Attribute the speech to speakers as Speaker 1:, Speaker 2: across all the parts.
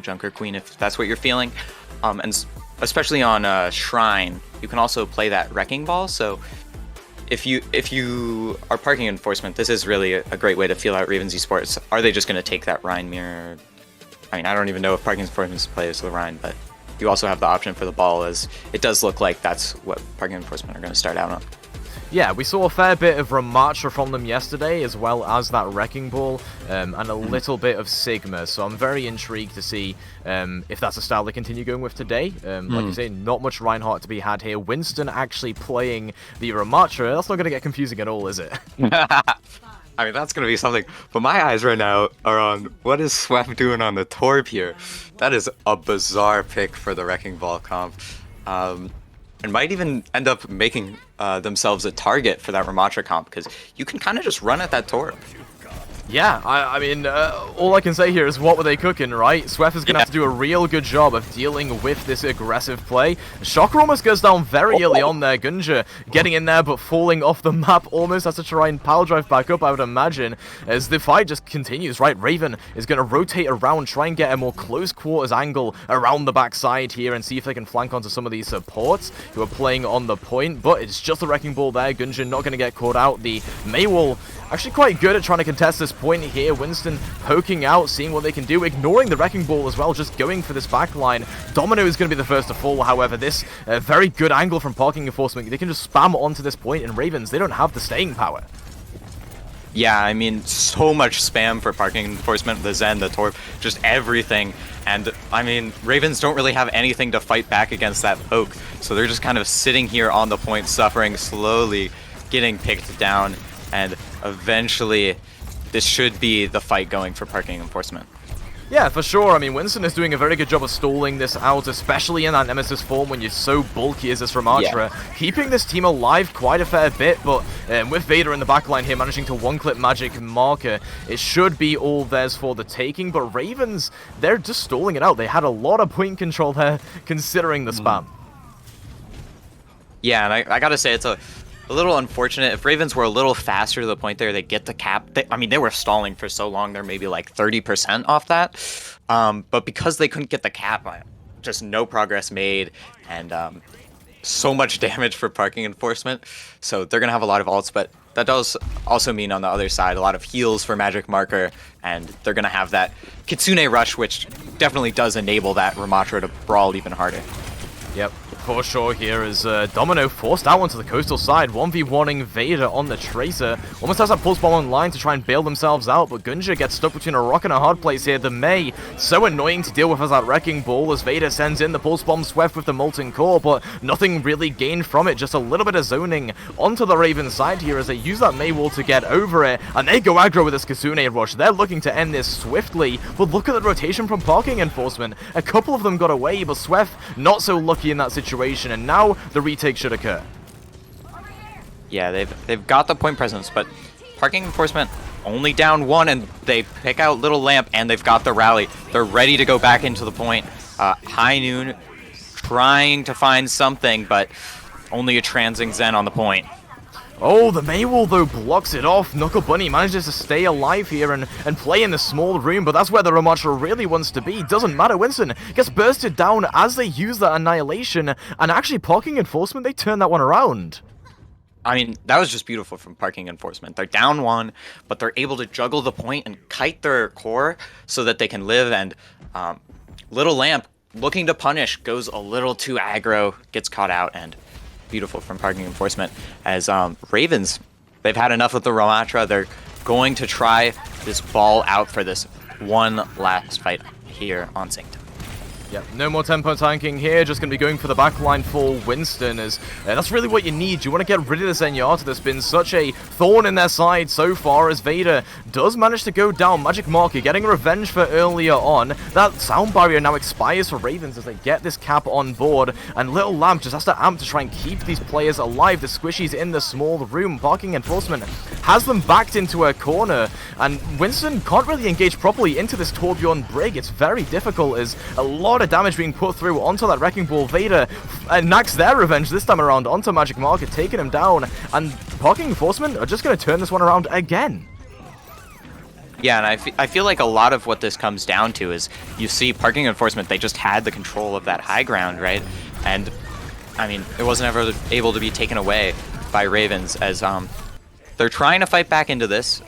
Speaker 1: Junker Queen if that's what you're feeling. Especially on Shrine, you can also play that Wrecking Ball. So if you are parking enforcement, this is really a great way to feel out Ravens Esports. Are they just going to take that Rhine mirror? I mean, I don't even know if parking enforcement plays the Rhine, but you also have the option for the ball, as it does look like that's what parking enforcement are going to start out on.
Speaker 2: Yeah, we saw a fair bit of Ramatra from them yesterday, as well as that Wrecking Ball, and a little bit of Sigma, so I'm very intrigued to see if that's a style they continue going with today. Like you say, not much Reinhardt to be had here. Winston actually playing the Ramatra, that's not going to get confusing at all, is it?
Speaker 1: I mean, that's going to be something, but my eyes right now are on what is Swef doing on the Torb here. That is a bizarre pick for the Wrecking Ball comp. And might even end up making themselves a target for that Ramatra comp, because you can kind of just run at that Torb.
Speaker 2: Yeah, I mean, all I can say here is what were they cooking, right? Swef is going to have to do a real good job of dealing with this aggressive play. Shocker almost goes down very early on there. Gunja getting in there, but falling off the map almost. Has to try and power drive back up, I would imagine, as the fight just continues, right? Raven is going to rotate around, try and get a more close quarters angle around the backside here and see if they can flank onto some of these supports who are playing on the point, but it's just a Wrecking Ball there. Gunja not going to get caught out. The Maywall actually quite good at trying to contest this point here. Winston poking out, seeing what they can do, ignoring the Wrecking Ball as well, just going for this backline. Domino is going to be the first to fall, however. This very good angle from parking enforcement. They can just spam onto this point, and Ravens, they don't have the staying power.
Speaker 1: Yeah, I mean, so much spam for parking enforcement, the Zen, the Torb, just everything. And, I mean, Ravens don't really have anything to fight back against that poke, so they're just kind of sitting here on the point, suffering, slowly getting picked down, and eventually this should be the fight going for parking enforcement.
Speaker 2: Yeah, for sure. I mean, Winston is doing a very good job of stalling this out, especially in that Nemesis form when you're so bulky as this Ramatra. Yeah. Keeping this team alive quite a fair bit, but with Vader in the backline here managing to one-clip Magic Marker, it should be all theirs for the taking, but Ravens, they're just stalling it out. They had a lot of point control there, considering the spam.
Speaker 1: Yeah, and I gotta say, it's a little unfortunate. If Ravens were a little faster to the point there, they get the cap. I mean, they were stalling for so long, they're maybe like 30% off that. But because they couldn't get the cap, just no progress made, and so much damage for parking enforcement. So they're going to have a lot of ults, but that does also mean on the other side, a lot of heals for Magic Marker, and they're going to have that Kitsune Rush, which definitely does enable that Ramatra to brawl even harder.
Speaker 2: Yep, for sure here is Domino forced out onto the coastal side, 1v1ing Vader on the Tracer. Almost has that pulse bomb online to try and bail themselves out, but Gunja gets stuck between a rock and a hard place here. The Mei, so annoying to deal with as that Wrecking Ball, as Vader sends in the pulse bomb Swef with the Molten Core, but nothing really gained from it, just a little bit of zoning onto the Raven side here as they use that Mei wall to get over it, and they go aggro with this Kitsune Rush. They're looking to end this swiftly, but look at the rotation from parking enforcement. A couple of them got away, but Swef not so lucky in that situation, and now the retake should occur.
Speaker 1: Yeah, they've got the point presence, but parking enforcement only down one, and they pick out Little Lamp, and they've got the rally. They're ready to go back into the point. High Noon trying to find something, but only a Transing Zen on the point.
Speaker 2: Oh, the Maywall, though, blocks it off. Knuckle Bunny manages to stay alive here and play in the small room, but that's where the Ramatra really wants to be. Doesn't matter. Winston gets bursted down as they use that Annihilation, and actually parking enforcement, they turn that one around.
Speaker 1: I mean, that was just beautiful from parking enforcement. They're down one, but they're able to juggle the point and kite their core so that they can live, and Little Lamp, looking to punish, goes a little too aggro, gets caught out, and beautiful from parking enforcement. As Ravens, they've had enough of the Ramatra. They're going to try this ball out for this one last fight here on Sanctum.
Speaker 2: Yep, no more tempo tanking here, just going to be going for the backline for Winston, as that's really what you need. You want to get rid of this Zenyatta that's been such a thorn in their side so far, as Vader does manage to go down. Magic Marker getting revenge for earlier on. That sound barrier now expires for Ravens as they get this cap on board, and Little Lamp just has to amp to try and keep these players alive. The squishies in the small room. Parking enforcement has them backed into a corner, and Winston can't really engage properly into this Torbjorn Brig. It's very difficult, as a lot of damage being put through onto that Wrecking Ball. Vader knacks their revenge this time around onto Magic Market, taking him down, and parking enforcement are just going to turn this one around again.
Speaker 1: Yeah, and I feel like a lot of what this comes down to is you see parking enforcement, they just had the control of that high ground, right? And I mean, it wasn't ever able to be taken away by Ravens as they're trying to fight back into this.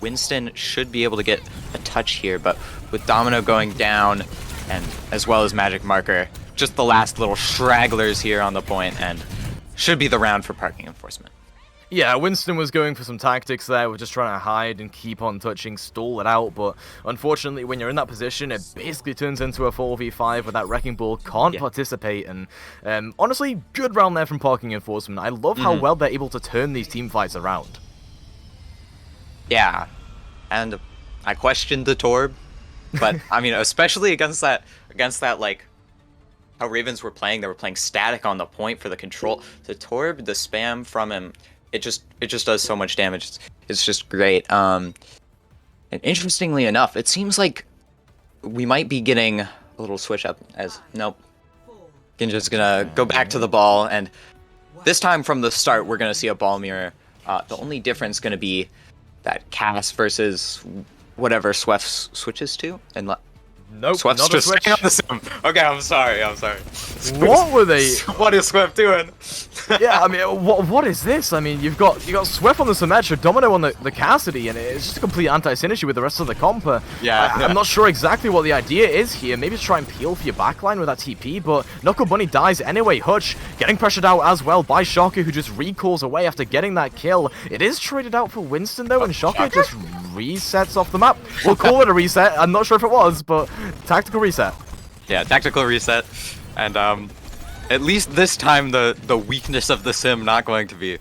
Speaker 1: Winston should be able to get a touch here, but with Domino going down and as well as Magic Marker, just the last little stragglers here on the point and should be the round for parking enforcement.
Speaker 2: Yeah, Winston was going for some tactics there. We're just trying to hide and keep on touching, stall it out. But unfortunately, when you're in that position, it basically turns into a 4v5 where that Wrecking Ball can't participate. And honestly, good round there from Parking Enforcement. I love how well they're able to turn these team fights around.
Speaker 1: Yeah, and I questioned the Torb, but I mean, especially against that like how Ravens were playing, they were playing static on the point for the control. The Torb, the spam from him, it just does so much damage. It's just great. And interestingly enough, it seems like we might be getting a little switch up as nope. Ginja's gonna go back to the ball, and this time from the start, we're gonna see a ball mirror. The only difference gonna be that Cass versus whatever Swift switches to, and
Speaker 2: nope,
Speaker 1: Swift's
Speaker 2: not
Speaker 1: just
Speaker 2: a switch.
Speaker 1: on the sim. Okay, I'm sorry.
Speaker 2: What were they?
Speaker 1: What is Swift doing?
Speaker 2: Yeah, I mean, what is this? I mean, you got Swift on the Symmetra, Domino on the Cassidy, and it's just a complete anti-synergy with the rest of the comp. I'm not sure exactly what the idea is here. Maybe try and peel for your backline with that TP, but Knuckle Bunny dies anyway. Hutch getting pressured out as well by Shocker, who just recalls away after getting that kill. It is traded out for Winston, though, and Shocker just resets off the map. We'll call it a reset. I'm not sure if it was, but tactical reset.
Speaker 1: Yeah, tactical reset, and at least this time the weakness of the sim not going to be,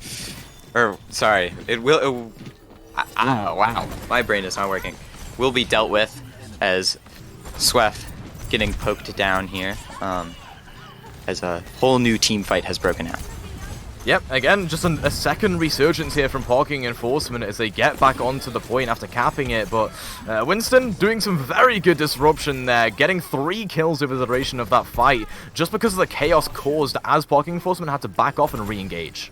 Speaker 1: or sorry, it will. Wow, my brain is not working. Will be dealt with as Swef getting poked down here, as a whole new team fight has broken out.
Speaker 2: Yep, again, just a second resurgence here from Parking Enforcement as they get back onto the point after capping it, but Winston doing some very good disruption there, getting 3 kills over the duration of that fight, just because of the chaos caused as Parking Enforcement had to back off and re-engage.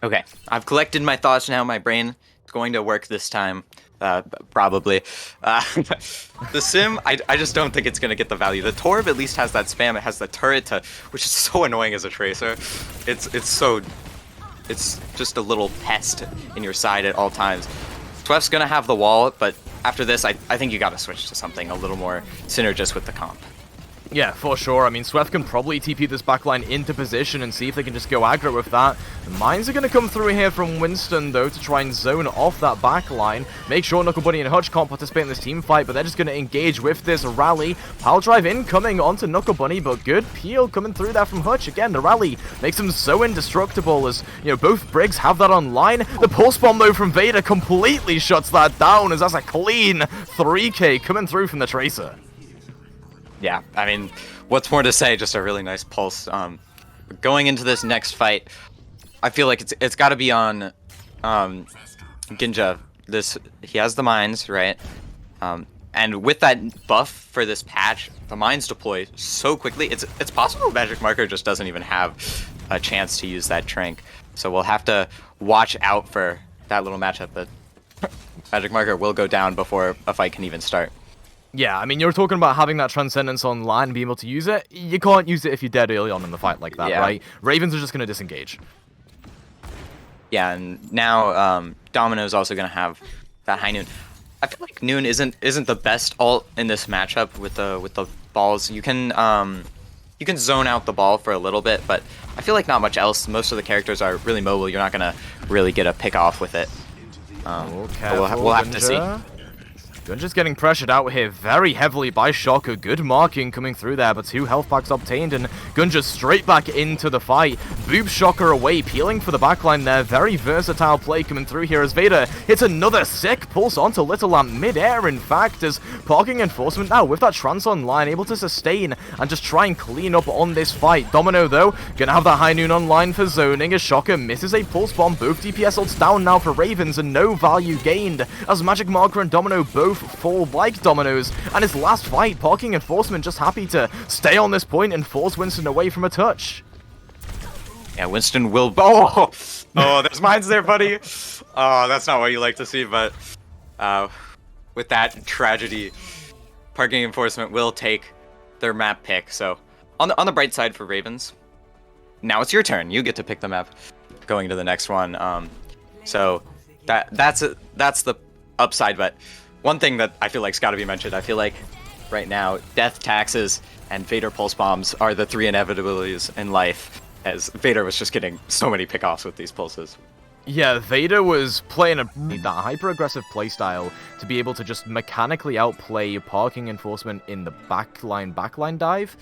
Speaker 1: Okay, I've collected my thoughts now, my brain is going to work this time. Probably. The sim, I just don't think it's going to get the value. The Torb at least has that spam, it has the turret, which is so annoying as a tracer. It's just a little pest in your side at all times. Swift's going to have the wall, but after this, I think you got to switch to something a little more synergist with the comp.
Speaker 2: Yeah, for sure. I mean, Swift can probably TP this backline into position and see if they can just go aggro with that. The mines are going to come through here from Winston, though, to try and zone off that backline. Make sure Knuckle Bunny and Hutch can't participate in this team fight, but they're just going to engage with this rally. Pile drive incoming onto Knuckle Bunny, but good peel coming through there from Hutch. Again, the rally makes him so indestructible as, you know, both Brigs have that online. The pulse bomb, though, from Vader completely shuts that down as that's a clean 3k coming through from the Tracer.
Speaker 1: Yeah, I mean, what's more to say? Just a really nice pulse. Going into this next fight, I feel like it's got to be on Ginja. He has the mines, right? And with that buff for this patch, the mines deploy so quickly. It's possible Magic Marker just doesn't even have a chance to use that Trank. So we'll have to watch out for that little matchup. But Magic Marker will go down before a fight can even start.
Speaker 2: Yeah, I mean, you're talking about having that Transcendence online and being able to use it. You can't use it if you're dead early on in the fight like that, right? Ravens are just going to disengage.
Speaker 1: Yeah, and now Domino's also going to have that high noon. I feel like noon isn't the best ult in this matchup with the balls. You can zone out the ball for a little bit, but I feel like not much else. Most of the characters are really mobile. You're not going to really get a pick off with it. We'll have to see.
Speaker 2: Gunja's getting pressured out here very heavily by Shocker. Good marking coming through there, but 2 health packs obtained, and Gunja straight back into the fight. Boob Shocker away, peeling for the backline there. Very versatile play coming through here as Vader hits another sick pulse onto Little Lamp mid-air, in fact, as Parking Enforcement now with that trance online, able to sustain and just try and clean up on this fight. Domino, though, gonna have that high noon online for zoning as Shocker misses a pulse bomb. Both DPS ults down now for Ravens and no value gained as Magic Marker and Domino both fall like dominoes, and his last fight, Parking Enforcement just happy to stay on this point and force Winston away from a touch.
Speaker 1: Yeah, Winston will... Oh, there's mines there, buddy. Oh, that's not what you like to see, but with that tragedy, parking enforcement will take their map pick. So on the bright side for Ravens, now it's your turn. You get to pick the map going to the next one. So that's the upside. But one thing that I feel like's got to be mentioned, I feel like right now death taxes and Vader pulse bombs are the three inevitabilities in life, as Vader was just getting so many pickoffs with these pulses.
Speaker 2: Yeah, Vader was playing that hyper-aggressive playstyle to be able to just mechanically outplay parking enforcement in the backline dive,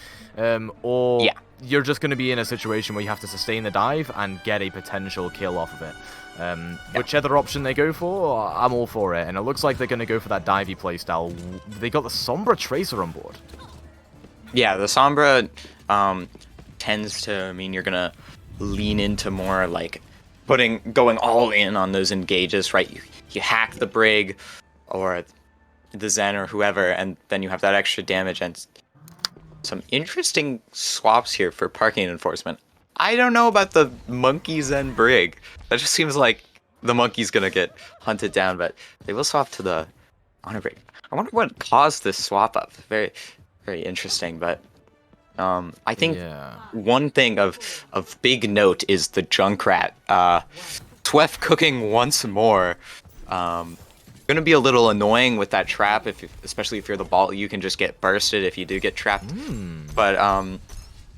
Speaker 2: or
Speaker 1: Yeah.
Speaker 2: you're just going to be in a situation where you have to sustain the dive and get a potential kill off of it. Whichever option they go for, I'm all for it, and it looks like they're going to go for that divey playstyle. They got the Sombra Tracer on board.
Speaker 1: Yeah, the Sombra tends to mean you're gonna lean into more like going all in on those engages, right? You hack the Brig or the Zen or whoever, and then you have that extra damage and some interesting swaps here for parking enforcement. I don't know about the Monkey Zen Brig. That just seems like the Monkey's gonna get hunted down, but they will swap to the Honor Brig. I wonder what caused this swap up. Very, very interesting, but I think one thing of big note is the Junkrat. Twef cooking once more. Gonna be a little annoying with that trap, especially if you're the ball. You can just get bursted if you do get trapped. But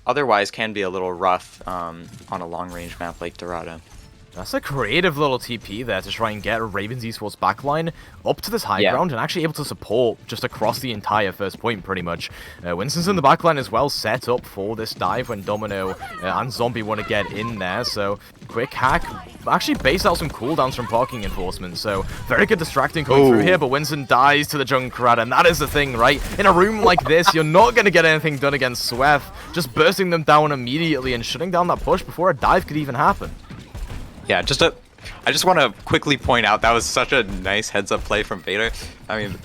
Speaker 1: otherwise can be a little rough on a long range map like Dorado.
Speaker 2: That's a creative little TP there to try and get Ravens Esports backline up to this high ground and actually able to support just across the entire first point, pretty much. Winston's in the backline as well, set up for this dive when Domino and Zombie want to get in there. So, quick hack. Actually based out some cooldowns from parking enforcement, so very good distracting coming through here, but Winston dies to the Junkrat, and that is the thing, right? In a room like this, you're not going to get anything done against Swef, just bursting them down immediately and shutting down that push before a dive could even happen.
Speaker 1: Yeah, I just want to quickly point out that was such a nice heads-up play from Vader. I mean,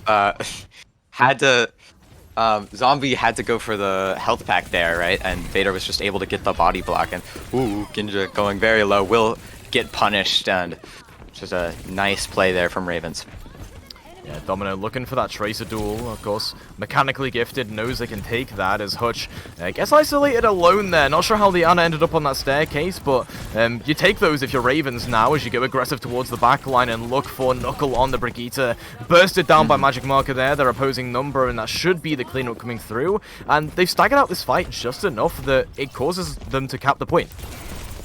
Speaker 1: Zombie had to go for the health pack there, right? And Vader was just able to get the body block, and Ginja going very low will get punished, and just a nice play there from Ravens.
Speaker 2: Yeah, Domino looking for that Tracer duel, of course. Mechanically gifted, knows they can take that as Hutch gets isolated alone there. Not sure how the Ana ended up on that staircase, but you take those if you're Ravens now as you go aggressive towards the backline and look for Knuckle on the Brigitte. Bursted down by Magic Marker there, their opposing number, and that should be the cleanup coming through. And they've staggered out this fight just enough that it causes them to cap the point.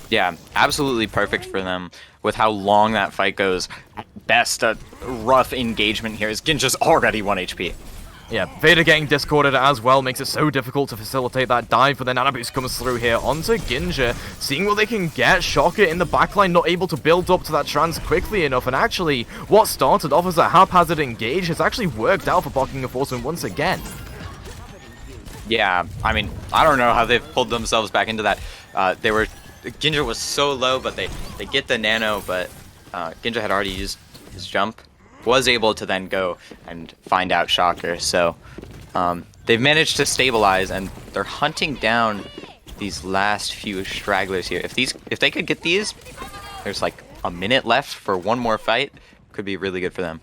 Speaker 1: Yeah, absolutely perfect for them with how long that fight goes. At best, a rough engagement here is Ginja's already 1 HP.
Speaker 2: Yeah, Vader getting discorded as well makes it so difficult to facilitate that dive, but then Nano Boost comes through here onto Ginja, seeing what they can get. Shocker in the backline, not able to build up to that trans quickly enough, and actually, what started off as a haphazard engage has actually worked out for Parking Enforcement once again.
Speaker 1: Yeah, I mean, I don't know how they've pulled themselves back into that. Ginja was so low, but they get the nano, but Ginja had already used his jump, was able to then go and find out Shocker. So they've managed to stabilize, and they're hunting down these last few stragglers here. If they could get these, there's like a minute left for one more fight. Could be really good for them.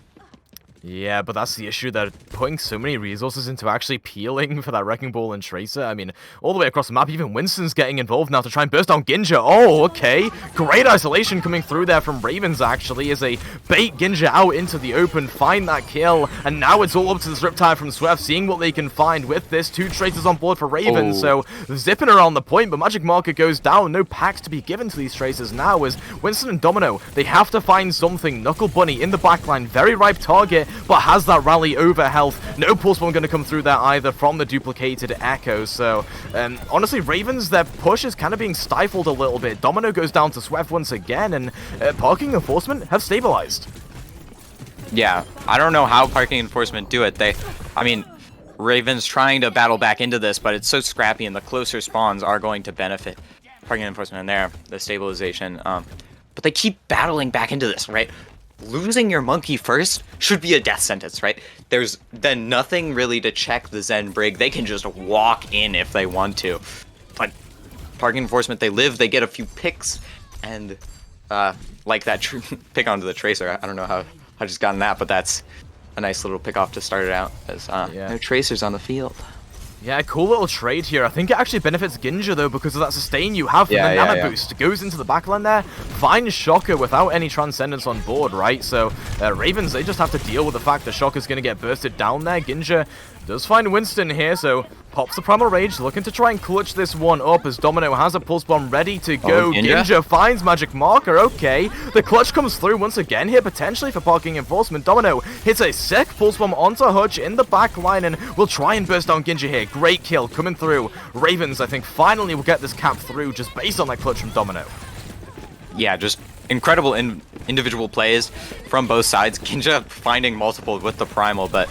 Speaker 2: Yeah, but that's the issue. They're putting so many resources into actually peeling for that Wrecking Ball and Tracer. I mean, all the way across the map, even Winston's getting involved now to try and burst down Ginja. Oh, okay. Great isolation coming through there from Ravens, actually, as they bait Ginja out into the open, find that kill, and now it's all up to this Riptide from Swef, seeing what they can find with this. 2 Tracers on board for Ravens, so zipping around the point, but Magic Marker goes down. No packs to be given to these Tracers now, as Winston and Domino, they have to find something. Knuckle Bunny in the backline, very ripe target, but has that rally over health. No pulse bomb going to come through there either from the duplicated Echo. So, honestly, Ravens, their push is kind of being stifled a little bit. Domino goes down to Swef once again, and Parking Enforcement have stabilized.
Speaker 1: Yeah, I don't know how Parking Enforcement do it. I mean, Ravens trying to battle back into this, but it's so scrappy, and the closer spawns are going to benefit Parking Enforcement in there, the stabilization. But they keep battling back into this, right? Losing your monkey first should be a death sentence, right? There's then nothing really to check the Zen Brig. They can just walk in if they want to. But Parking Enforcement, they live, they get a few picks, and like that pick onto the Tracer. I don't know how I just gotten that, but that's a nice little pick off to start it out, as
Speaker 2: Yeah.
Speaker 1: no tracers on the field.
Speaker 2: Yeah, cool little trade here. I think it actually benefits Ginja, though, because of that sustain you have from the Nana boost. Goes into the backline there, finds Shocker without any Transcendence on board, right? So, Ravens, they just have to deal with the fact that Shocker's going to get bursted down there. Ginja does find Winston here, so pops the Primal Rage, looking to try and clutch this one up as Domino has a Pulse Bomb ready to go. Ginja finds Magic Marker, okay. The clutch comes through once again here, potentially for Parking Enforcement. Domino hits a sick Pulse Bomb onto Hutch in the back line and will try and burst down Ginja here. Great kill coming through. Ravens, I think, finally will get this cap through just based on that clutch from Domino.
Speaker 1: Yeah, just incredible individual plays from both sides. Ginja finding multiple with the Primal, but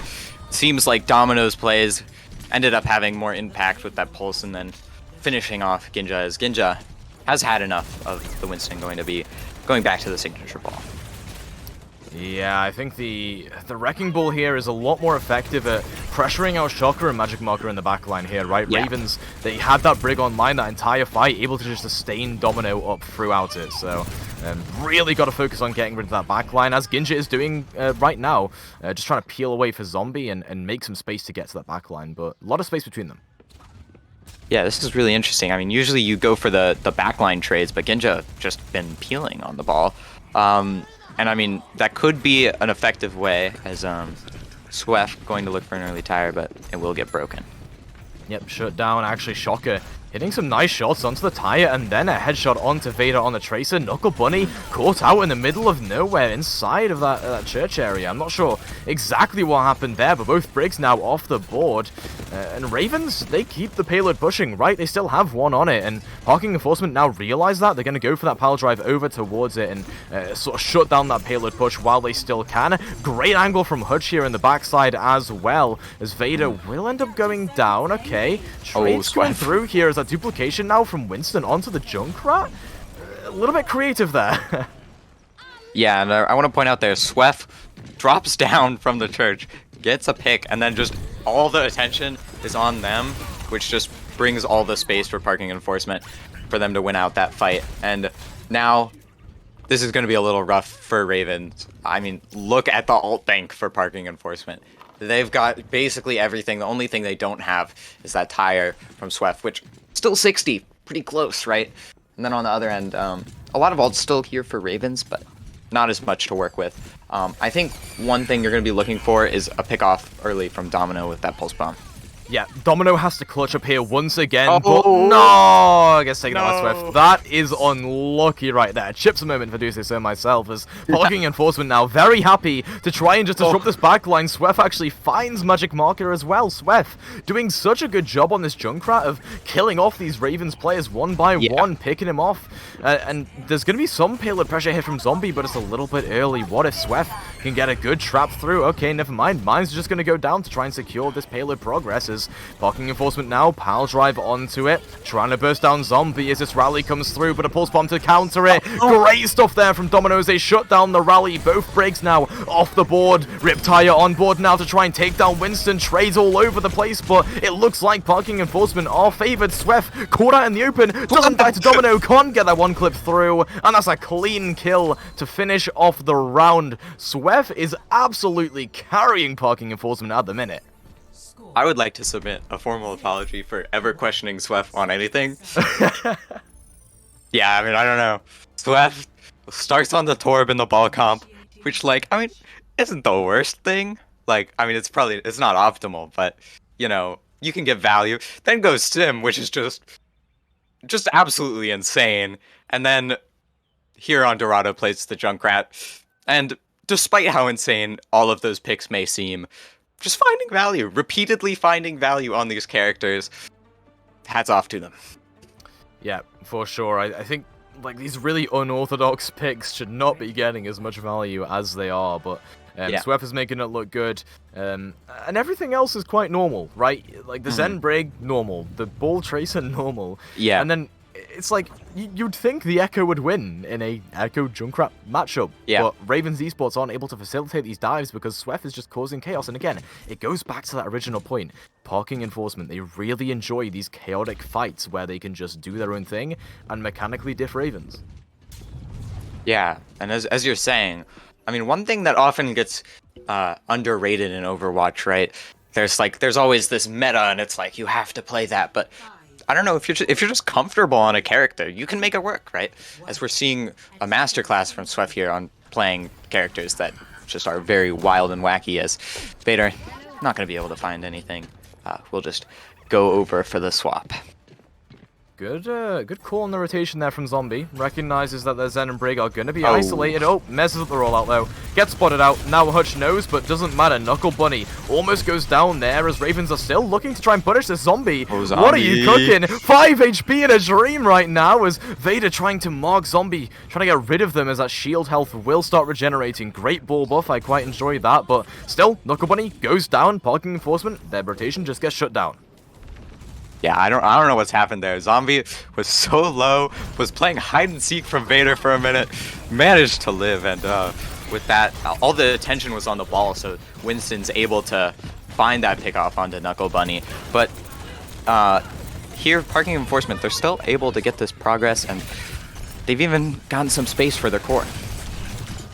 Speaker 1: seems like Domino's plays ended up having more impact with that pulse and then finishing off Ginja, as Ginja has had enough of the Winston going back to the signature ball.
Speaker 2: Yeah, I think the Wrecking Ball here is a lot more effective at pressuring out Shocker and Magic Marker in the backline here, right?
Speaker 1: Yeah.
Speaker 2: Ravens, they had that Brig online that entire fight, able to just sustain Domino up throughout it. So, really got to focus on getting rid of that backline, as Ginja is doing right now. Just trying to peel away for Zombie and make some space to get to that backline, but a lot of space between them.
Speaker 1: Yeah, this is really interesting. I mean, usually you go for the backline trades, but Ginja just been peeling on the ball. And I mean, that could be an effective way, as Swef going to look for an early tire, but it will get broken.
Speaker 2: Yep, shut down. Actually, Shocker hitting some nice shots onto the tire, and then a headshot onto Vader on the Tracer. Knuckle Bunny caught out in the middle of nowhere inside of that church area. I'm not sure exactly what happened there, but both Brigs now off the board. And Ravens, they keep the payload pushing, right? They still have one on it, and Parking Enforcement now realize that. They're going to go for that power drive over towards it and sort of shut down that payload push while they still can. Great angle from Hutch here in the backside as well, as Vader will end up going down. Okay, trades going through here as that duplication now from Winston onto the Junkrat. A little bit creative there.
Speaker 1: Yeah, and I want to point out there, Swef drops down from the church, gets a pick, and then just all the attention is on them, which just brings all the space for Parking Enforcement for them to win out that fight. And now this is going to be a little rough for Ravens. I mean, look at the ult bank for Parking Enforcement. They've got basically everything. The only thing they don't have is that tire from Swef, which still 60, pretty close, right? And then on the other end, a lot of ults still here for Ravens, but not as much to work with. I think one thing you're going to be looking for is a pick off early from Domino with that pulse bomb.
Speaker 2: Yeah, Domino has to clutch up here once again,
Speaker 1: Oh.
Speaker 2: but no! I guess taking out Swift. That is unlucky right there. Chips a moment if I do say so myself, as Parking Enforcement now very happy to try and just disrupt this backline. Swef actually finds Magic Marker as well. Swef doing such a good job on this Junkrat of killing off these Ravens players one by one, picking him off. And there's going to be some payload pressure here from Zombie, but it's a little bit early. What if Swef can get a good trap through? Okay, never mind. Mine's just going to go down to try and secure this payload progress. Parking Enforcement now, pile drive onto it, trying to burst down Zombie as this rally comes through, but a pulse bomb to counter it. Great stuff there from Domino's. They shut down the rally. Both Brigs now off the board. Riptire on board now to try and take down Winston. Trades all over the place, but it looks like Parking Enforcement are favored. Swef caught out in the open, doesn't die to Domino, can't get that one clip through, and that's a clean kill to finish off the round. Swef is absolutely carrying Parking Enforcement at the minute.
Speaker 1: I would like to submit a formal apology for ever questioning Swef on anything. Yeah, I mean, I don't know. Swef starts on the Torb in the ball comp, which, like, I mean, isn't the worst thing. Like, I mean, it's not optimal, but, you know, you can get value. Then goes Sim, which is just absolutely insane. And then here on Dorado plays the Junkrat. And despite how insane all of those picks may seem, just finding value, repeatedly finding value on these characters. Hats off to them.
Speaker 2: Yeah, for sure. I think like these really unorthodox picks should not be getting as much value as they are, but Swef is making it look good. And everything else is quite normal, right? Like the Zen Brig, normal. The Ball Tracer, normal.
Speaker 1: Yeah.
Speaker 2: And then it's like, you'd think the Echo would win in a Echo Junkrat matchup.
Speaker 1: Yeah.
Speaker 2: But Ravens Esports aren't able to facilitate these dives because Swef is just causing chaos. And again, it goes back to that original point. Parking Enforcement, they really enjoy these chaotic fights where they can just do their own thing and mechanically diff Ravens.
Speaker 1: Yeah, and as you're saying, I mean, one thing that often gets underrated in Overwatch, right? There's always this meta, and it's like you have to play that, but I don't know if you're just comfortable on a character, you can make it work, right? As we're seeing a masterclass from Swift here on playing characters that just are very wild and wacky. As Vader, not going to be able to find anything. We'll just go over for the swap.
Speaker 2: Good call on the rotation there from Zombie. Recognizes that their Zen and Brig are going to be isolated. Oh, messes up the rollout though. Gets spotted out. Now Hutch knows, but doesn't matter. Knuckle Bunny almost goes down there as Ravens are still looking to try and punish this Zombie.
Speaker 1: Oh, Zombie.
Speaker 2: What are you cooking? 5 HP in a dream right now as Vader trying to mark Zombie, trying to get rid of them as that shield health will start regenerating. Great ball buff. I quite enjoy that, but still, Knuckle Bunny goes down. Parking enforcement. Their rotation just gets shut down.
Speaker 1: Yeah, I don't know what's happened there. Zombie was so low, was playing hide and seek from Vader for a minute, managed to live, and with that, all the attention was on the ball, so Winston's able to find that pickoff onto Knuckle Bunny. But here, Parking Enforcement, they're still able to get this progress, and they've even gotten some space for their core.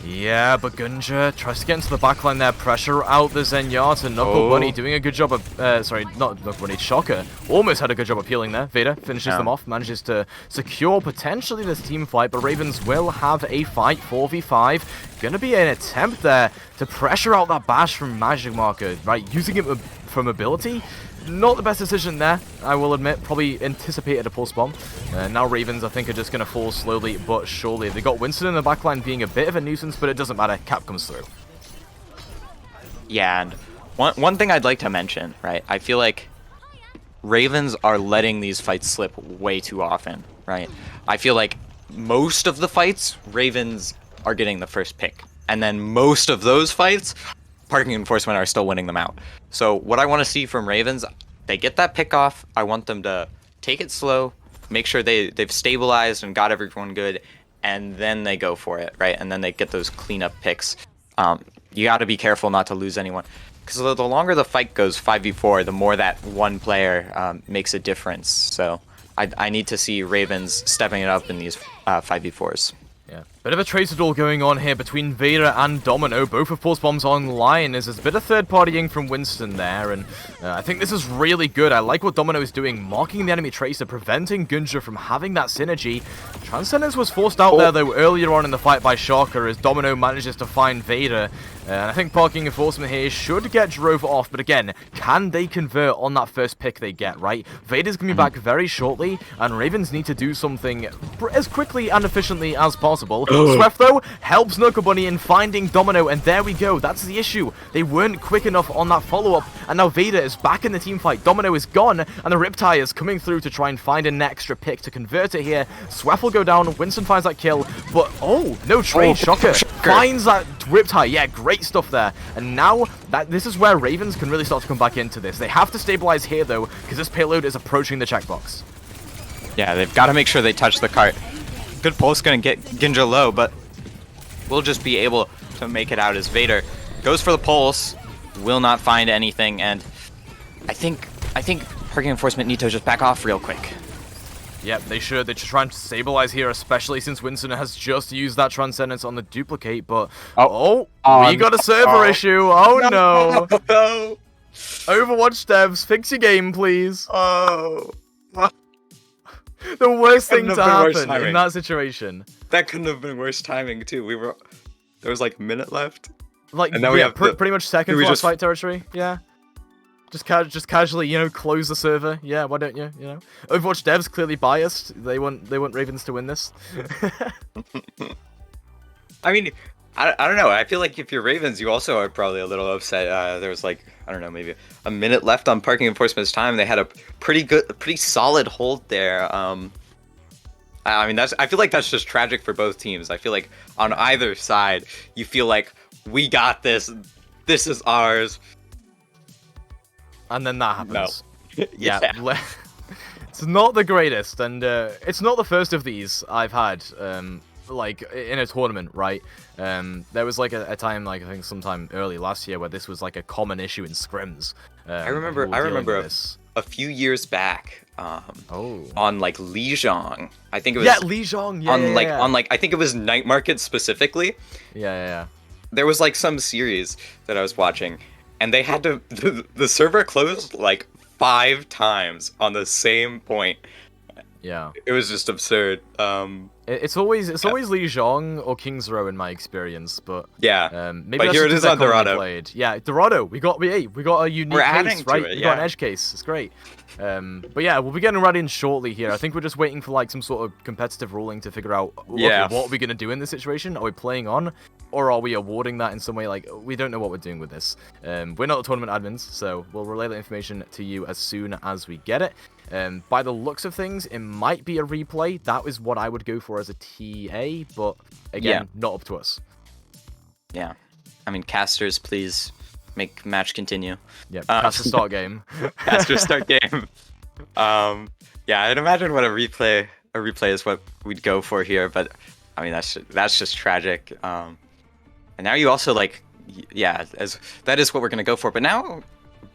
Speaker 2: Yeah, but Gunja tries to get into the backline there, pressure out the Zenyatta. Knuckle Bunny doing a good job of, sorry, not Knuckle Bunny, Shocker almost had a good job of peeling there. Vader finishes them off, manages to secure potentially this team fight, but Ravens will have a fight, 4v5. Gonna be an attempt there to pressure out that bash from Magic Marker, right? Using it for mobility. Not the best decision there, I will admit. Probably anticipated a pulse bomb. Now Ravens, I think, are just going to fall slowly but surely. They got Winston in the backline being a bit of a nuisance, but it doesn't matter. Cap comes through.
Speaker 1: Yeah, and one thing I'd like to mention, right? I feel like Ravens are letting these fights slip way too often, right? I feel like most of the fights, Ravens are getting the first pick. And then most of those fights, Parking Enforcement are still winning them out. So what I want to see from Ravens, they get that pick off. I want them to take it slow, make sure they've stabilized and got everyone good, and then they go for it, right? And then they get those cleanup picks. You got to be careful not to lose anyone, because the longer the fight goes 5v4, the more that one player makes a difference. So I need to see Ravens stepping it up in these 5v4s.
Speaker 2: Yeah, bit of a tracer duel going on here between Vader and Domino. Both of Pulse Bombs online. There's a bit of third partying from Winston there, and I think this is really good. I like what Domino is doing, marking the enemy tracer, preventing Gunja from having that synergy. Transcendence was forced out there, though, earlier on in the fight by Shocker, as Domino manages to find Vader. And I think Parking Enforcement here should get drove off, but again, can they convert on that first pick they get, right? Vader's coming back very shortly, and Ravens need to do something as quickly and efficiently as possible. Swift, though, helps Knuckle Bunny in finding Domino, and there we go. That's the issue. They weren't quick enough on that follow-up, and now Vader is back in the team fight. Domino is gone, and the Riptide is coming through to try and find an extra pick to convert it here. Swift will go down, Winston finds that kill, but no trade. Shocker finds that Riptide. Yeah, great stuff there. And now this is where Ravens can really start to come back into this. They have to stabilize here though, because this payload is approaching the checkbox.
Speaker 1: Yeah, they've got to make sure they touch the cart. Good pulse gonna get Ginja low, but we'll just be able to make it out as Vader goes for the pulse, will not find anything, and I think Parking Enforcement need to just back off real quick.
Speaker 2: Yep, they should. They're just trying to stabilize here, especially since Winston has just used that Transcendence on the duplicate, but... we got a server issue! Oh no!
Speaker 1: No!
Speaker 2: Overwatch devs, fix your game, please!
Speaker 1: Oh!
Speaker 2: The worst thing to happen in that situation.
Speaker 1: That couldn't have been worse timing, too. There was like a minute left.
Speaker 2: Like, and now we have pretty much second for fight territory, yeah. Just casually, close the server. Yeah, why don't you? Overwatch devs clearly biased. They want Ravens to win this.
Speaker 1: I mean, I don't know. I feel like if you're Ravens, you also are probably a little upset. There was like, I don't know, maybe a minute left on Parking Enforcement's time. They had a pretty solid hold there. I mean, I feel like that's just tragic for both teams. I feel like on either side, you feel like we got this. This is ours.
Speaker 2: And then that happens.
Speaker 1: No.
Speaker 2: Yeah. It's not the greatest, and it's not the first of these I've had, like, in a tournament, right? There was, like, a time, like, I think sometime early last year where this was, like, a common issue in scrims.
Speaker 1: I remember a few years back, on, like, Lijiang. I think it was...
Speaker 2: Yeah, Lijiang, yeah,
Speaker 1: on, I think it was Night Market specifically.
Speaker 2: Yeah.
Speaker 1: there was like some series that I was watching, and they had to the server closed like 5 times on the same point.
Speaker 2: Yeah.
Speaker 1: It was just absurd.
Speaker 2: It's always Li Zhong or King's Row in my experience, but
Speaker 1: Yeah.
Speaker 2: maybe
Speaker 1: But
Speaker 2: that's
Speaker 1: here it
Speaker 2: just
Speaker 1: is
Speaker 2: 'cause they're
Speaker 1: on
Speaker 2: commonly
Speaker 1: Dorado.
Speaker 2: played. Yeah, Dorado. We got a unique
Speaker 1: We're
Speaker 2: case,
Speaker 1: adding to
Speaker 2: right?
Speaker 1: it,
Speaker 2: We got an
Speaker 1: yeah.
Speaker 2: edge case. It's great. But yeah, we'll be getting right in shortly here. I think we're just waiting for like some sort of competitive ruling to figure out. Okay,
Speaker 1: Yeah.
Speaker 2: what are we gonna do in this situation? Are we playing on, or are we awarding that in some way? Like, we don't know what we're doing with this. We're not the tournament admins, so we'll relay the information to you as soon as we get it. By the looks of things, it might be a replay. That is what I would go for as a TA, but again, not up to us.
Speaker 1: Yeah. I mean, casters, please make match continue.
Speaker 2: Yeah, that's the start game.
Speaker 1: Casters start game. Yeah, I'd imagine what a replay is what we'd go for here, but I mean that's just tragic. And now you also like, yeah, as that is what we're gonna go for. But now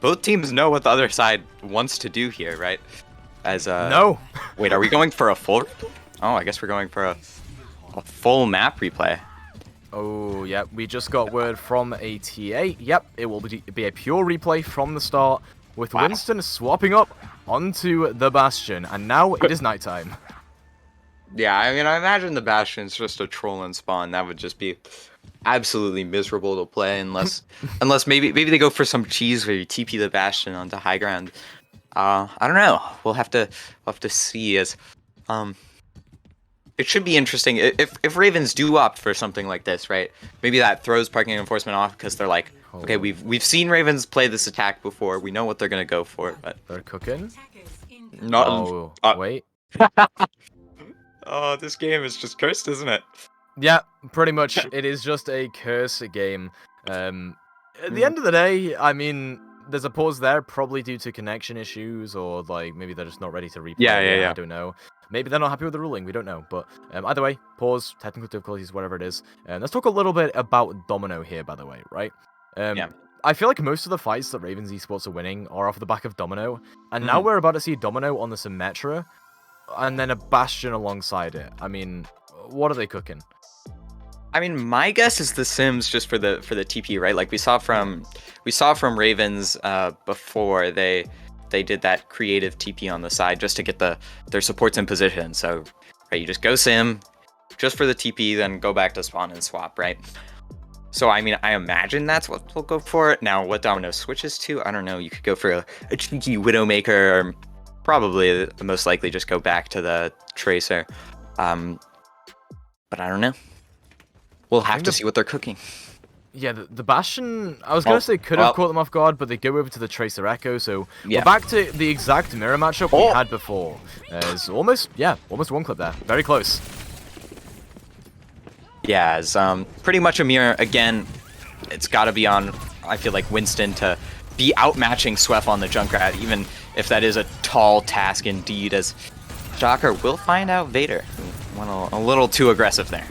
Speaker 1: both teams know what the other side wants to do here, right? As
Speaker 2: No.
Speaker 1: Wait, are we going for a full? Oh, I guess we're going for a full map replay.
Speaker 2: Oh, yeah, we just got word from a TA. Yep, it will be a pure replay from the start, with
Speaker 1: Wow.
Speaker 2: Winston swapping up onto the Bastion, and now it is nighttime.
Speaker 1: Yeah, I mean, I imagine the Bastion's just a troll and spawn. That would just be absolutely miserable to play unless maybe they go for some cheese where you TP the Bastion onto high ground. I don't know. We'll have to see. As it should be interesting if Ravens do opt for something like this, right? Maybe that throws parking enforcement off because they're like, okay, we've seen Ravens play this attack before. We know what they're gonna go for, but
Speaker 2: They're cooking?
Speaker 1: not.
Speaker 2: Oh, wait.
Speaker 1: Oh, this game is just cursed, isn't it?
Speaker 2: Yeah, pretty much. It is just a curse game. At the end of the day, I mean, there's a pause there, probably due to connection issues, or like maybe they're just not ready to replay.
Speaker 1: Yeah.
Speaker 2: I don't know. Maybe they're not happy with the ruling. We don't know. But either way, pause, technical difficulties, whatever it is. Let's talk a little bit about Domino here, by the way, right?
Speaker 1: Yeah.
Speaker 2: I feel like most of the fights that Ravens Esports are winning are off the back of Domino, and now we're about to see Domino on the Symmetra, and then a Bastion alongside it. I mean, what are they cooking?
Speaker 1: I mean, my guess is the Sims just for the TP, right? Like we saw from Ravens before they did that creative TP on the side just to get their supports in position. So, right, you just go Sim just for the TP, then go back to spawn and swap, right? So, I mean, I imagine that's what we'll go for. Now, what Domino switches to, I don't know. You could go for a cheeky Widowmaker, or probably most likely just go back to the Tracer. But I don't know. We'll have to see what they're cooking.
Speaker 2: Yeah, the Bastion, I was going to say could have caught them off guard, but they go over to the Tracer Echo, so we're back to the exact mirror matchup we had before. It's almost one clip there. Very close.
Speaker 1: Yeah, it's pretty much a mirror. Again, it's got to be on, I feel like, Winston to be outmatching Swef on the Junkrat, even if that is a tall task indeed, as Shocker will find out Vader. Went a little too aggressive there.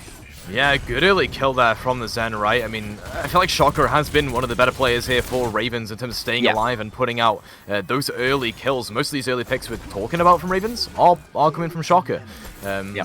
Speaker 2: Yeah, good early kill there from the Zen, right? I mean, I feel like Shocker has been one of the better players here for Ravens in terms of staying alive and putting out those early kills. Most of these early picks we're talking about from Ravens are coming from Shocker.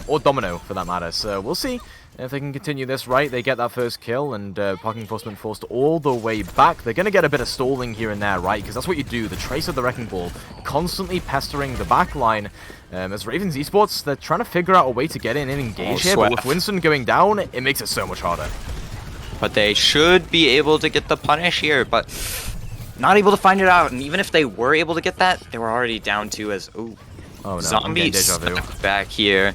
Speaker 2: Or Domino, for that matter. So we'll see if they can continue this right. They get that first kill, and parking enforcement forced all the way back. They're going to get a bit of stalling here and there, right? Because that's what you do. The Trace of the Wrecking Ball constantly pestering the back line. As Ravens Esports, they're trying to figure out a way to get in and engage here, but with Winston going down, it makes it so much harder.
Speaker 1: But they should be able to get the punish here, but not able to find it out. And even if they were able to get that, they were already down to as
Speaker 2: no,
Speaker 1: Zombie stuck back here.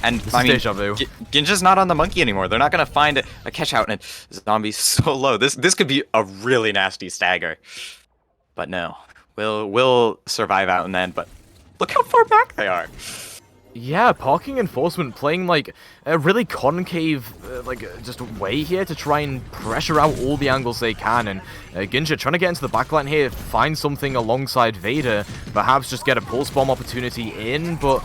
Speaker 1: And I mean,
Speaker 2: deja vu.
Speaker 1: Ginja's not on the monkey anymore. They're not gonna find a catch out, and Zombie's so low. This could be a really nasty stagger. But no, we'll survive out in the end. But look how far back they are.
Speaker 2: Yeah, parking enforcement playing like a really concave, just way here to try and pressure out all the angles they can. And Ginja trying to get into the backline here, find something alongside Vader, perhaps just get a pulse bomb opportunity in, but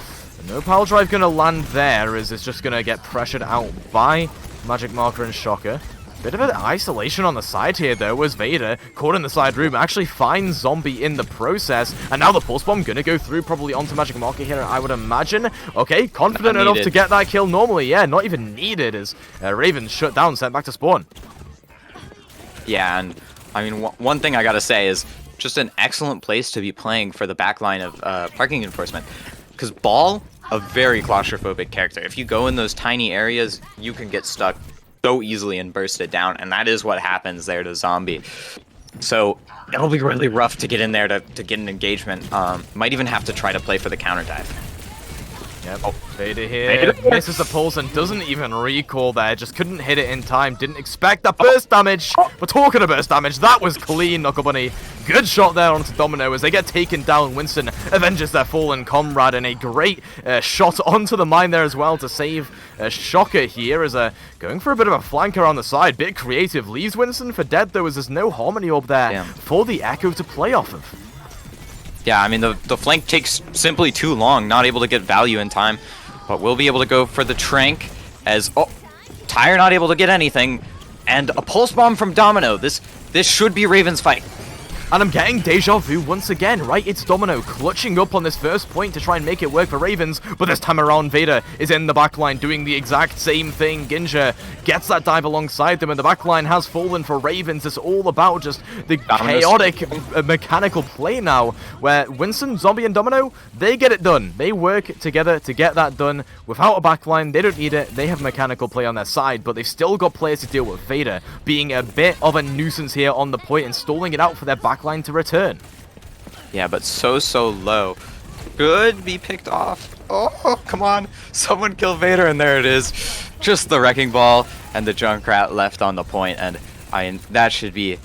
Speaker 2: no power drive gonna land there, as it's just gonna get pressured out by Magic Marker and Shocker. Bit of an isolation on the side here, though, as Vader, caught in the side room, actually finds Zombie in the process. And now the Pulse Bomb gonna go through probably onto Magic Marker here, I would imagine. Okay, confident enough to get that kill normally. Yeah, not even needed, as Raven shut down, sent back to spawn.
Speaker 1: Yeah, and I mean, one thing I gotta say is just an excellent place to be playing for the backline of parking enforcement. Because Ball, a very claustrophobic character. If you go in those tiny areas, you can get stuck so easily and burst it down, and that is what happens there to Zombie. So it'll be really rough to get in there to get an engagement. Might even have to try to play for the counter dive.
Speaker 2: Yep, Vader here misses the pulse and doesn't even recall there, just couldn't hit it in time, didn't expect the burst damage. We're talking of burst damage, that was clean, Knuckle Bunny. Good shot there onto Domino as they get taken down. Winston avenges their fallen comrade, and a great shot onto the mine there as well to save Shocker here as going for a bit of a flank around the side. Bit creative, leaves Winston for dead though as there's no Harmony Orb there for the Echo to play off of.
Speaker 1: Yeah, I mean, the flank takes simply too long, not able to get value in time. But we'll be able to go for the Trank as... Oh, Tyre not able to get anything. And a Pulse Bomb from Domino. This should be Raven's fight.
Speaker 2: And I'm getting deja vu once again, right? It's Domino clutching up on this first point to try and make it work for Ravens, but this time around, Vader is in the backline doing the exact same thing. Ginja gets that dive alongside them, and the backline has fallen for Ravens. It's all about just the chaotic mechanical play now, where Winston, Zombie, and Domino, they get it done. They work together to get that done. Without a backline, they don't need it. They have mechanical play on their side, but they've still got players to deal with. Vader being a bit of a nuisance here on the point and stalling it out for their backline to return.
Speaker 1: Yeah, but so low. Could be picked off. Oh, come on. Someone kill Vader, and there it is. Just the Wrecking Ball and the Junkrat left on the point, and I mean, that should be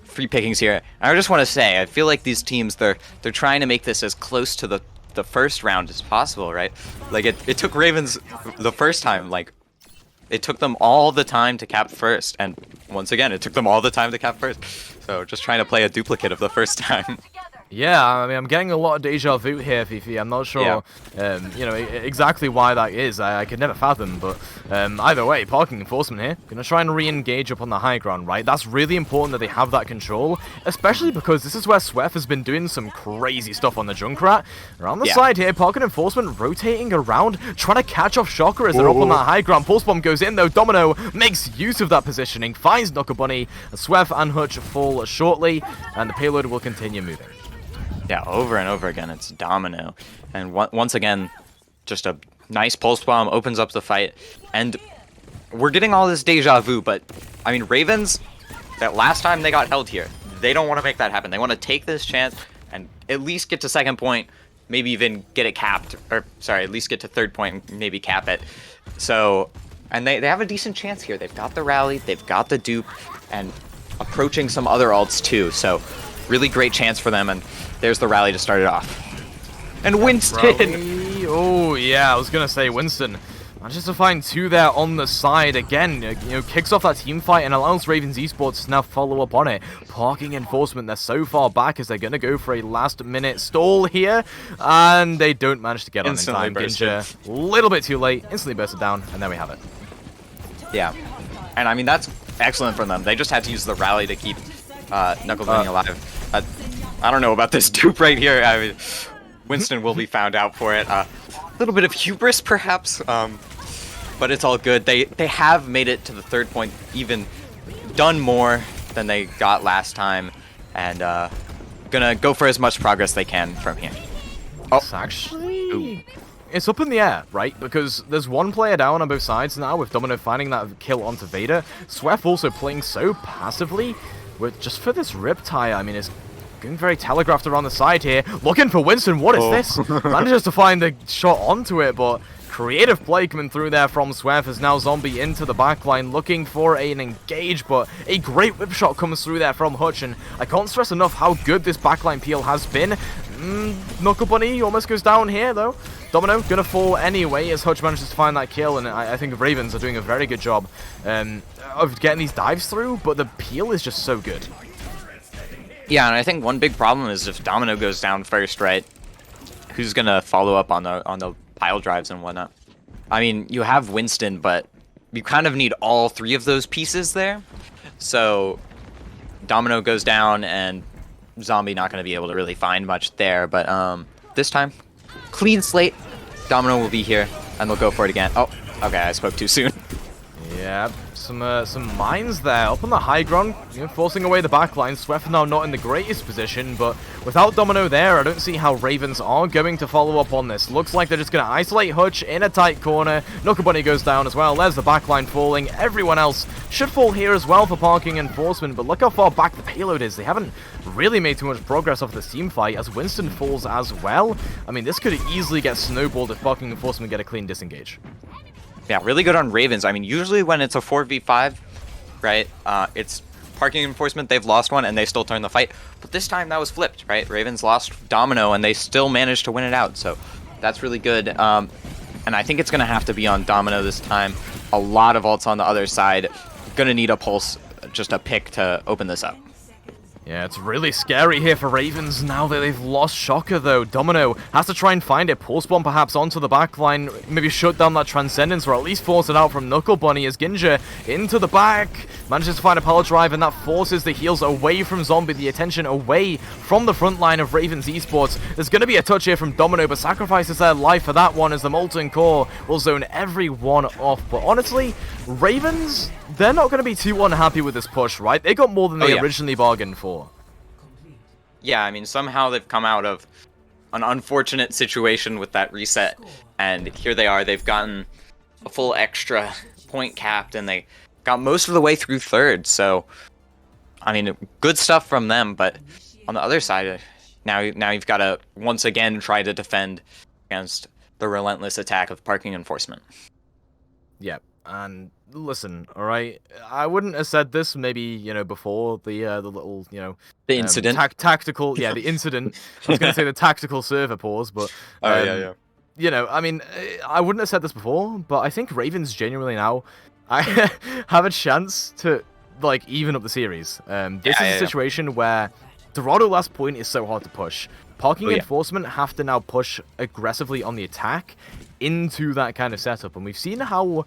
Speaker 1: free pickings here. I just want to say, I feel like these teams, they're trying to make this as close to the first round as possible, right? Like, it took Ravens the first time, like, it took them all the time to cap first, and once again, it took them all the time to cap first. So just trying to play a duplicate of the first time.
Speaker 2: Yeah, I mean, I'm getting a lot of deja vu here, Fifi. I'm not sure, you know, exactly why that is. I could never fathom, but either way, parking enforcement here. Gonna try and re-engage up on the high ground, right? That's really important that they have that control, especially because this is where Swef has been doing some crazy stuff on the Junkrat. Around the side here, parking enforcement rotating around, trying to catch off Shocker as they're up on that high ground. Pulse Bomb goes in, though. Domino makes use of that positioning, finds Knuckle Bunny. Swef and Hutch fall shortly, and the payload will continue moving.
Speaker 1: Yeah, over and over again, it's Domino. And once again, just a nice Pulse Bomb opens up the fight. And we're getting all this deja vu, but, I mean, Ravens, that last time they got held here, they don't want to make that happen. They want to take this chance and at least get to second point, maybe even get it capped. Or, sorry, at least get to third point and maybe cap it. So, and they have a decent chance here. They've got the rally, they've got the dupe, and approaching some other alts too. So, really great chance for them, and there's the rally to start it off. And Winston!
Speaker 2: Rally. Oh, yeah, I was going to say Winston. Manages to find two there on the side. Again, you know, kicks off that team fight and allows Ravens Esports to now follow up on it. Parking enforcement, they're so far back as they're going to go for a last-minute stall here. And they don't manage to get on in time. Ginja, a little bit too late, instantly bursted down, and there we have it.
Speaker 1: Yeah, and I mean, that's excellent from them. They just had to use the rally to keep Knuckle Bunny alive. I don't know about this dupe right here. I mean, Winston will be found out for it. A little bit of hubris, perhaps, but it's all good. They have made it to the third point, even done more than they got last time, and gonna go for as much progress they can from here.
Speaker 2: Oh, it's actually... It's up in the air, right? Because there's one player down on both sides now, with Domino finding that kill onto Vader. Swef also playing so passively, with just for this Riptide, I mean, it's going very telegraphed around the side here. Looking for Winston, what is this? Manages to find the shot onto it, but creative play coming through there from Swef as now Zombie into the backline looking for an engage, but a great whip shot comes through there from Hutch, and I can't stress enough how good this backline peel has been. Knuckle Bunny almost goes down here, though. Domino gonna fall anyway as Hutch manages to find that kill, and I think Ravens are doing a very good job of getting these dives through, but the peel is just so good.
Speaker 1: Yeah, and I think one big problem is if Domino goes down first, right? Who's gonna follow up on the pile drives and whatnot? I mean, you have Winston, but you kind of need all three of those pieces there. So Domino goes down, and Zombie not gonna be able to really find much there. But this time, clean slate. Domino will be here, and they'll go for it again. Oh, okay, I spoke too soon.
Speaker 2: Yeah, some mines there up on the high ground, forcing away the backline. Sweff now not in the greatest position, but without Domino there, I don't see how Ravens are going to follow up on this. Looks like they're just going to isolate Hutch in a tight corner. Knuckle Bunny goes down as well. There's the backline falling. Everyone else should fall here as well for parking enforcement, but look how far back the payload is. They haven't really made too much progress off this team fight as Winston falls as well. I mean, this could easily get snowballed if parking enforcement get a clean disengage.
Speaker 1: Yeah, really good on Ravens. I mean, usually when it's a 4v5, right, it's parking enforcement, they've lost one, and they still turn the fight. But this time, that was flipped, right? Ravens lost Domino, and they still managed to win it out. So that's really good. And I think it's going to have to be on Domino this time. A lot of ults on the other side. Going to need a pulse, just a pick to open this up.
Speaker 2: Yeah, it's really scary here for Ravens now that they've lost Shocker, though. Domino has to try and find it. Pulse Bomb perhaps onto the backline. Maybe shut down that Transcendence, or at least force it out from Knuckle Bunny as Ginja into the back. Manages to find a power drive, and that forces the heals away from Zombie. The attention away from the front line of Ravens Esports. There's going to be a touch here from Domino, but sacrifices their life for that one as the Molten Core will zone everyone off. But honestly, Ravens, they're not going to be too unhappy with this push, right? They got more than they originally bargained for.
Speaker 1: Yeah, I mean, somehow they've come out of an unfortunate situation with that reset, and here they are. They've gotten a full extra point capped, and they got most of the way through third. So, I mean, good stuff from them. But on the other side, now you've got to once again try to defend against the relentless attack of parking enforcement.
Speaker 2: Yeah, and listen, all right, I wouldn't have said this maybe, before the little,
Speaker 1: the incident,
Speaker 2: tactical, yeah, the incident. I was gonna say the tactical server pause, but
Speaker 1: yeah.
Speaker 2: I mean, I wouldn't have said this before, but I think Ravens genuinely now, I have a chance to like even up the series. This is a situation where Dorado last point is so hard to push. Parking enforcement have to now push aggressively on the attack into that kind of setup, and we've seen how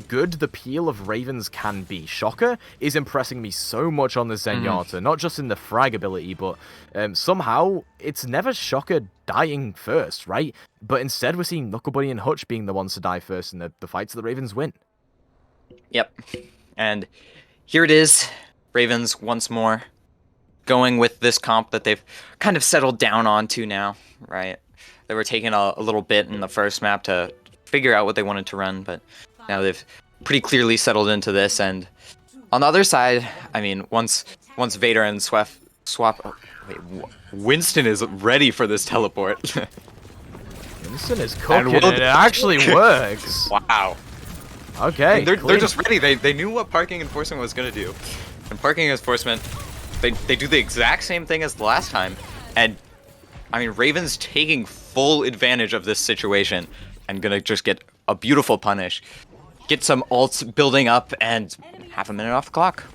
Speaker 2: good the peel of Ravens can be. Shocker is impressing me so much on the Zenyatta, not just in the frag ability, but somehow it's never Shocker dying first, right? But instead we're seeing Knuckle Bunny and Hutch being the ones to die first in the fights that the Ravens win.
Speaker 1: Yep. And here it is, Ravens once more going with this comp that they've kind of settled down onto now, right? They were taking a little bit in the first map to figure out what they wanted to run, but now they've pretty clearly settled into this. And on the other side, I mean, once Vader and swap. Oh, wait, Winston is ready for this teleport.
Speaker 2: Winston is cooking, and it actually works.
Speaker 1: Wow.
Speaker 2: Okay.
Speaker 1: They're just ready. They knew what parking enforcement was gonna do, and parking enforcement, they do the exact same thing as the last time. And I mean, Raven's taking full advantage of this situation and gonna just get a beautiful punish. Get some ults building up, and half a minute off the clock.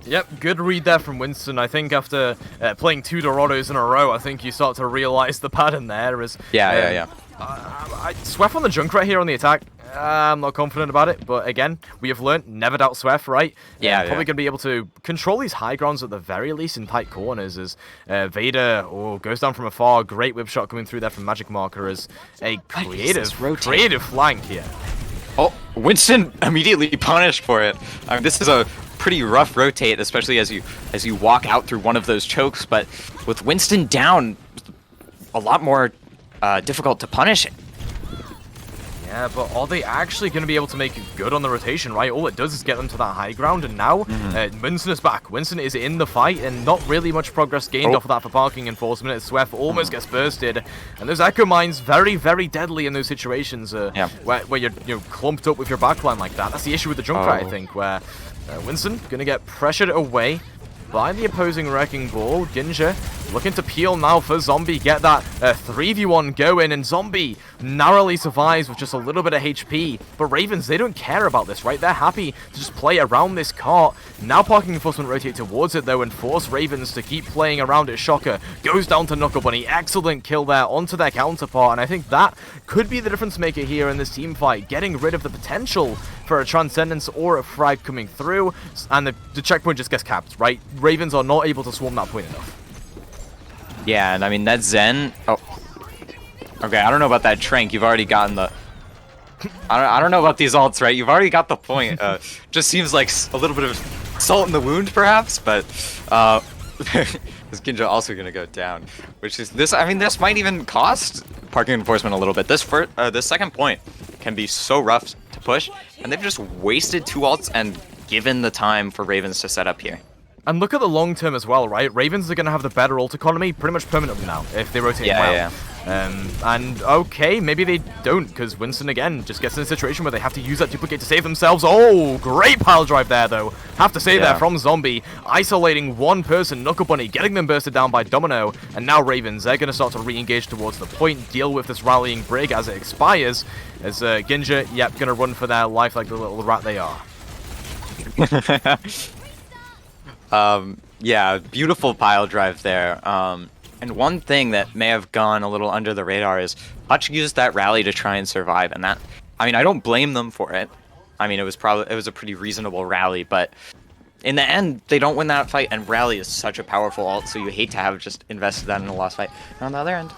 Speaker 2: Yep, good read there from Winston. I think after playing 2 Dorados in a row, I think you start to realize the pattern there is...
Speaker 1: Yeah.
Speaker 2: Sweff on the Junkrat here on the attack. I'm not confident about it, but again, we have learned never doubt Sweff, right?
Speaker 1: Yeah,
Speaker 2: probably going to be able to control these high grounds at the very least in tight corners as Vader goes down from afar. Great whip shot coming through there from Magic Marker as a creative flank here.
Speaker 1: Oh, Winston immediately punished for it. I mean, this is a pretty rough rotate, especially as you walk out through one of those chokes. But with Winston down, a lot more difficult to punish it.
Speaker 2: Yeah, but are they actually going to be able to make good on the rotation, right? All it does is get them to that high ground, and now Winston is back. Winston is in the fight, and not really much progress gained off of that for parking enforcement. As Sweff almost gets bursted, and those Echo Mines very, very deadly in those situations where you're clumped up with your backline like that. That's the issue with the Junkrat, I think, where Winston going to get pressured away by the opposing Wrecking Ball. Ginja looking to peel now for Zombie, get that 3v1 going, and Zombie narrowly survives with just a little bit of HP. But Ravens, they don't care about this, right? They're happy to just play around this cart. Now Parking Enforcement rotate towards it, though, and force Ravens to keep playing around it. Shocker goes down to Knuckle Bunny. Excellent kill there onto their counterpart, and I think that could be the difference maker here in this team fight, getting rid of the potential for a Transcendence or a Frag coming through, and the checkpoint just gets capped, right? Ravens are not able to swarm that point enough.
Speaker 1: Yeah, and I mean, that Zen... Oh. Okay, I don't know about that Trank. You've already gotten the I don't know about these ults, right? You've already got the point. Just seems like a little bit of salt in the wound, perhaps, but is Ginja also gonna go down? Which is this? I mean, this might even cost parking enforcement a little bit. This second point can be so rough to push, and they've just wasted 2 ults and given the time for Ravens to set up here.
Speaker 2: And look at the long term as well, right? Ravens are going to have the better ult economy pretty much permanently now if they rotate well.
Speaker 1: Yeah.
Speaker 2: And okay, maybe they don't, because Winston again just gets in a situation where they have to use that duplicate to save themselves. Oh, great pile drive there though. Have to say there from Zombie, isolating one person, Knuckle Bunny, getting them bursted down by Domino. And now Ravens, they're going to start to re-engage towards the point, deal with this rallying Brig as it expires. As Ginja, yep, going to run for their life like the little rat they are.
Speaker 1: Yeah, beautiful pile drive there. And one thing that may have gone a little under the radar is Hutch used that rally to try and survive, and that, I mean, I don't blame them for it. I mean, it was a pretty reasonable rally, but in the end, they don't win that fight, and rally is such a powerful ult, so you hate to have just invested that in a lost fight. And on the other end,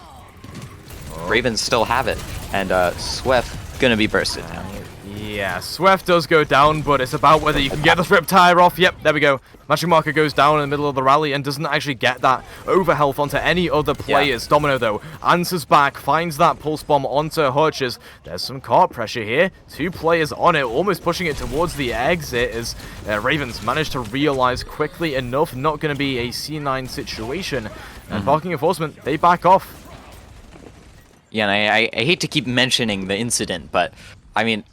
Speaker 1: Ravens still have it, and Swift gonna be bursted down here.
Speaker 2: Yeah, Swift does go down, but it's about whether you can get this Riptire off. Yep, there we go. Magic Marker goes down in the middle of the rally and doesn't actually get that overhealth onto any other players. Yeah. Domino, though, answers back, finds that Pulse Bomb onto Hutches. There's some cart pressure here. 2 players on it, almost pushing it towards the exit as Ravens managed to realize quickly enough, not going to be a C9 situation. And Parking Enforcement, they back off.
Speaker 1: Yeah, and I hate to keep mentioning the incident, but, I mean,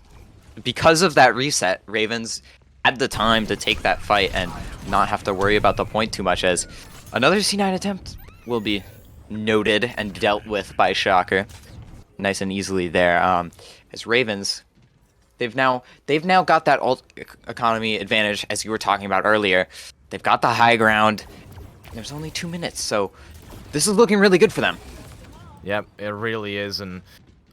Speaker 1: because of that reset, Ravens had the time to take that fight and not have to worry about the point too much, as another C9 attempt will be noted and dealt with by Shocker nice and easily there. As Ravens, they've now got that ult economy advantage, as you were talking about earlier. They've got the high ground. There's only 2 minutes, so this is looking really good for them.
Speaker 2: Yep, it really is, and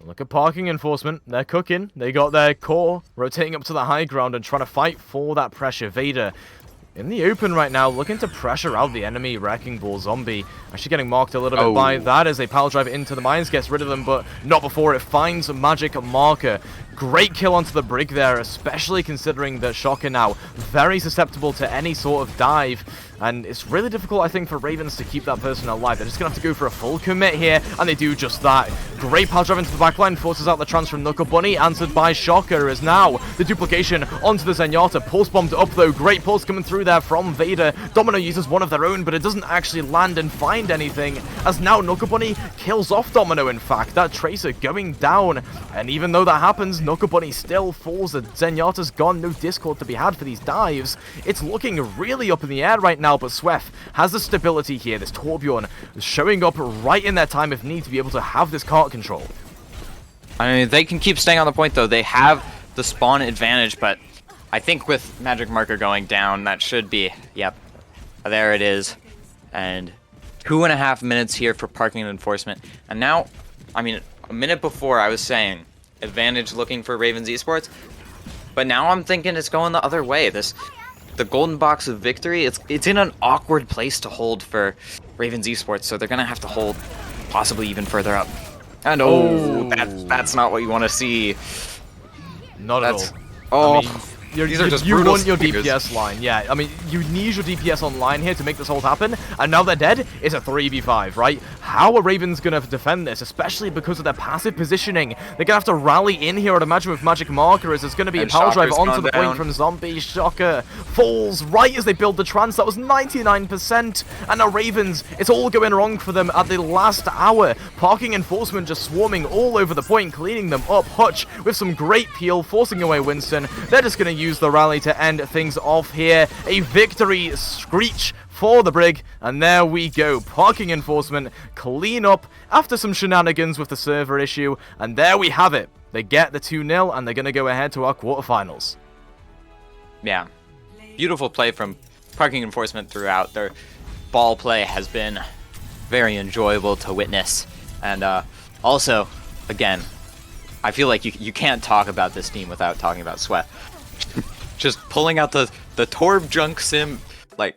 Speaker 2: look at Parking Enforcement. They're cooking. They got their core rotating up to the high ground and trying to fight for that pressure. Vader in the open right now, looking to pressure out the enemy Wrecking Ball Zombie. Actually getting marked a little bit by that as they pile drive into the mines, gets rid of them, but not before it finds a Magic Marker. Great kill onto the Brig there, especially considering that Shocker now very susceptible to any sort of dive. And it's really difficult, I think, for Ravens to keep that person alive. They're just going to have to go for a full commit here, and they do just that. Great pile drive into the backline, forces out the transfer from Knuckle Bunny, answered by Shocker, as now the duplication onto the Zenyatta. Pulse bombed up, though. Great pulse coming through there from Vader. Domino uses one of their own, but it doesn't actually land and find anything, as now Knuckle Bunny kills off Domino, in fact. That Tracer going down, and even though that happens, Knuckle Bunny still falls. The Zenyatta's gone. No Discord to be had for these dives. It's looking really up in the air right now, but Swift has the stability here. This Torbjorn showing up right in their time if need to be able to have this cart control.
Speaker 1: I mean, they can keep staying on the point, though. They have the spawn advantage, but I think with Magic Marker going down, that should be, yep, there it is. And 2.5 minutes here for Parking Enforcement. And now, I mean, a minute before I was saying advantage looking for Ravens Esports, but now I'm thinking it's going the other way. The golden box of victory, it's in an awkward place to hold for Ravens Esports, so they're gonna have to hold possibly even further up. And that's not what you want to see.
Speaker 2: Not at all.
Speaker 1: Oh,
Speaker 2: I mean,
Speaker 1: these are just
Speaker 2: you
Speaker 1: brutal
Speaker 2: want your
Speaker 1: speakers.
Speaker 2: DPS line, yeah. I mean, you need your DPS online here to make this hold happen, and now they're dead. It's a 3v5, right? How are Ravens going to defend this, especially because of their passive positioning? They're going to have to rally in here, I'd imagine, with Magic Marker, as there's going to be a power drive onto the point from Zombie. Shocker falls right as they build the trance. That was 99%, and now Ravens, it's all going wrong for them at the last hour. Parking Enforcement just swarming all over the point, cleaning them up. Hutch with some great peel, forcing away Winston. They're just going to use the rally to end things off here. A victory screech for the Brig, and there we go. Parking Enforcement clean up after some shenanigans with the server issue, and there we have it. They get the 2-0, and they're going to go ahead to our quarterfinals.
Speaker 1: Yeah, beautiful play from Parking Enforcement throughout. Their ball play has been very enjoyable to witness, and also, again, I feel like you can't talk about this team without talking about Sweat. Just pulling out the Torb Junk Sim, like,